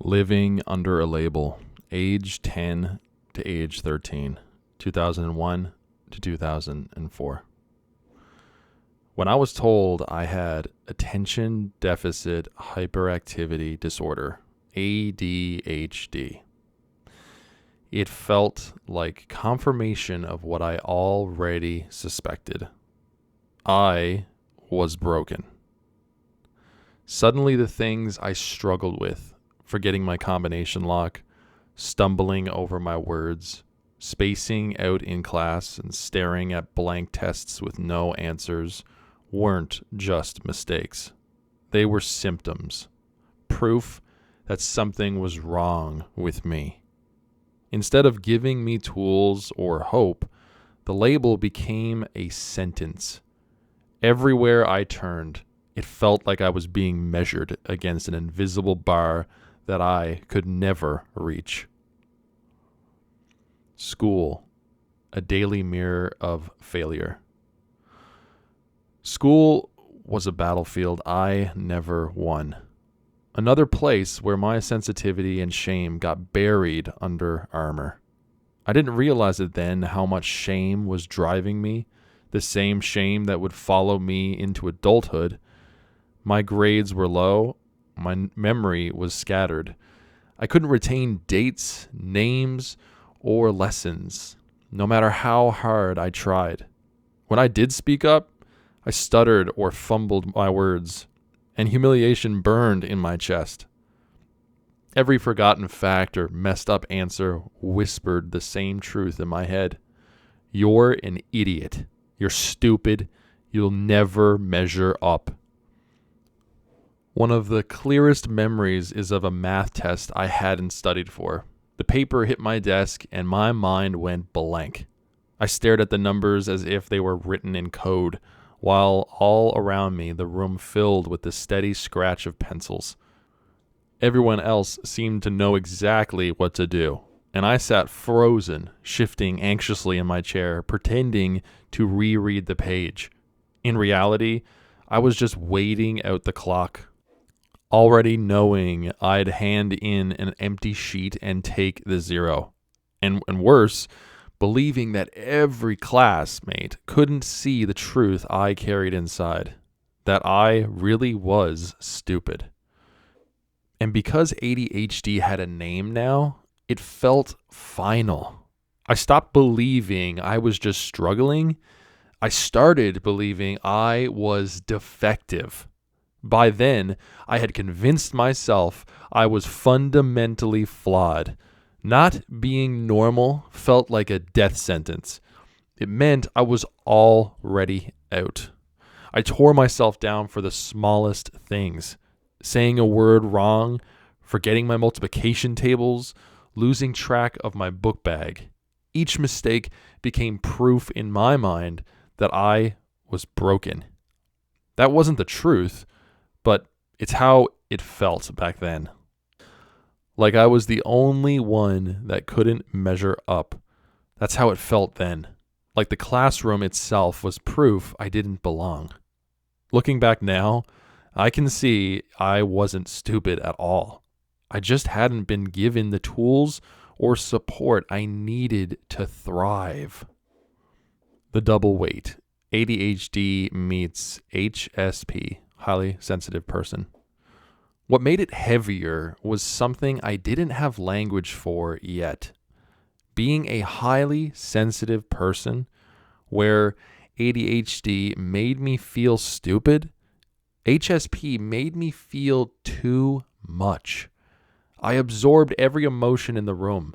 Living under a label, age 10 to age 13, 2001 to 2004. When I was told I had attention deficit hyperactivity disorder, ADHD, it felt like confirmation of what I already suspected. I was broken. Suddenly the things I struggled with, forgetting my combination lock, stumbling over my words, spacing out in class and staring at blank tests with no answers, weren't just mistakes. They were symptoms, proof that something was wrong with me. Instead of giving me tools or hope, the label became a sentence. Everywhere I turned, it felt like I was being measured against an invisible bar that I could never reach. School, a daily mirror of failure. School was a battlefield I never won. Another place where my sensitivity and shame got buried under armor. I didn't realize it then how much shame was driving me, the same shame that would follow me into adulthood. My grades were low. My memory was scattered. I couldn't retain dates, names, or lessons, no matter how hard I tried. When I did speak up, I stuttered or fumbled my words, and humiliation burned in my chest. Every forgotten fact or messed up answer whispered the same truth in my head. You're an idiot. You're stupid. You'll never measure up. One of the clearest memories is of a math test I hadn't studied for. The paper hit my desk and my mind went blank. I stared at the numbers as if they were written in code, while all around me the room filled with the steady scratch of pencils. Everyone else seemed to know exactly what to do, and I sat frozen, shifting anxiously in my chair, pretending to reread the page. In reality, I was just waiting out the clock, already knowing I'd hand in an empty sheet and take the zero. And worse, believing that every classmate couldn't see the truth I carried inside, that I really was stupid. And because ADHD had a name now, it felt final. I stopped believing I was just struggling. I started believing I was defective. By then, I had convinced myself I was fundamentally flawed. Not being normal felt like a death sentence. It meant I was already out. I tore myself down for the smallest things. Saying a word wrong, forgetting my multiplication tables, losing track of my book bag. Each mistake became proof in my mind that I was broken. That wasn't the truth, but it's how it felt back then. Like I was the only one that couldn't measure up. That's how it felt then. Like the classroom itself was proof I didn't belong. Looking back now, I can see I wasn't stupid at all. I just hadn't been given the tools or support I needed to thrive. The double weight. ADHD meets HSP, highly sensitive person. What made it heavier was something I didn't have language for yet. Being a highly sensitive person, where ADHD made me feel stupid, HSP made me feel too much. I absorbed every emotion in the room.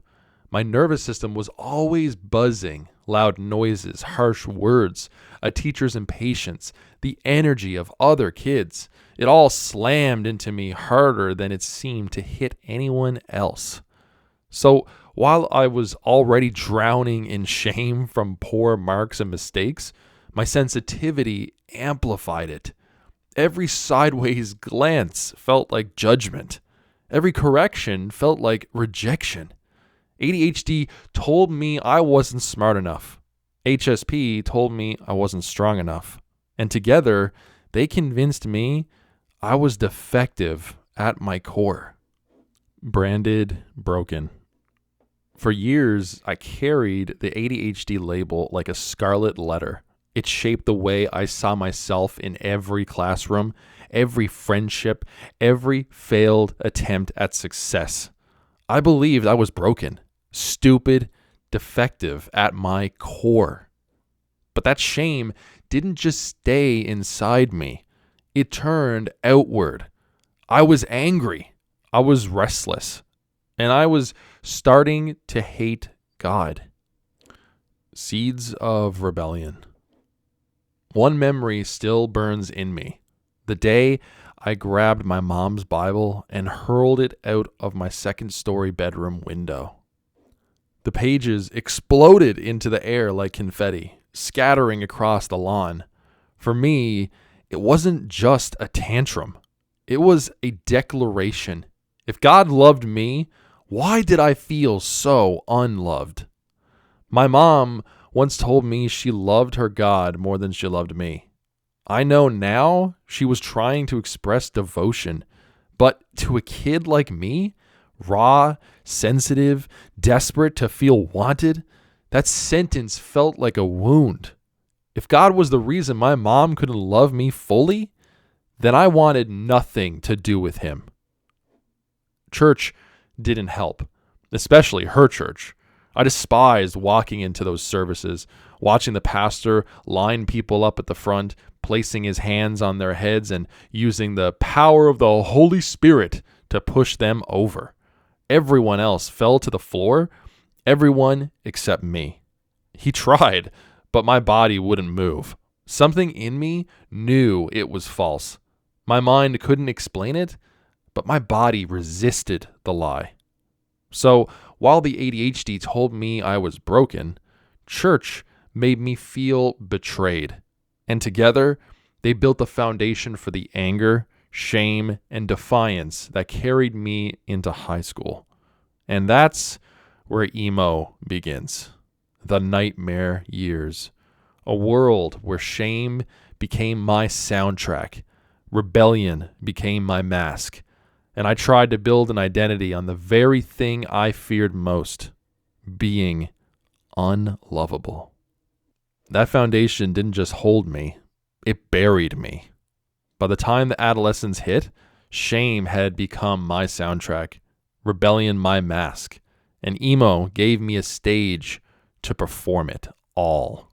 My nervous system was always buzzing, loud noises, harsh words, a teacher's impatience, the energy of other kids. It all slammed into me harder than it seemed to hit anyone else. So while I was already drowning in shame from poor marks and mistakes, my sensitivity amplified it. Every sideways glance felt like judgment. Every correction felt like rejection. ADHD told me I wasn't smart enough. HSP told me I wasn't strong enough. And together, they convinced me I was defective at my core. Branded broken. For years, I carried the ADHD label like a scarlet letter. It shaped the way I saw myself in every classroom, every friendship, every failed attempt at success. I believed I was broken, stupid, defective at my core. But that shame didn't just stay inside me. It turned outward. I was angry. I was restless. And I was starting to hate God. Seeds of rebellion. One memory still burns in me. The day I grabbed my mom's Bible and hurled it out of my second-story bedroom window. The pages exploded into the air like confetti, scattering across the lawn. For me, it wasn't just a tantrum. It was a declaration. If God loved me, why did I feel so unloved? My mom once told me she loved her God more than she loved me. I know now she was trying to express devotion, but to a kid like me, raw, sensitive, desperate to feel wanted, that sentence felt like a wound. If God was the reason my mom couldn't love me fully, then I wanted nothing to do with him. Church didn't help, especially her church. I despised walking into those services, watching the pastor line people up at the front, placing his hands on their heads and using the power of the Holy Spirit to push them over. Everyone else fell to the floor, everyone except me. He tried, but my body wouldn't move. Something in me knew it was false. My mind couldn't explain it, but my body resisted the lie. So while the ADHD told me I was broken, church made me feel betrayed. And together, they built the foundation for the anger, shame, and defiance that carried me into high school. And that's where emo begins. The nightmare years. A world where shame became my soundtrack. Rebellion became my mask. And I tried to build an identity on the very thing I feared most, being unlovable. That foundation didn't just hold me, it buried me. By the time the adolescence hit, shame had become my soundtrack, rebellion my mask, and emo gave me a stage to perform it all.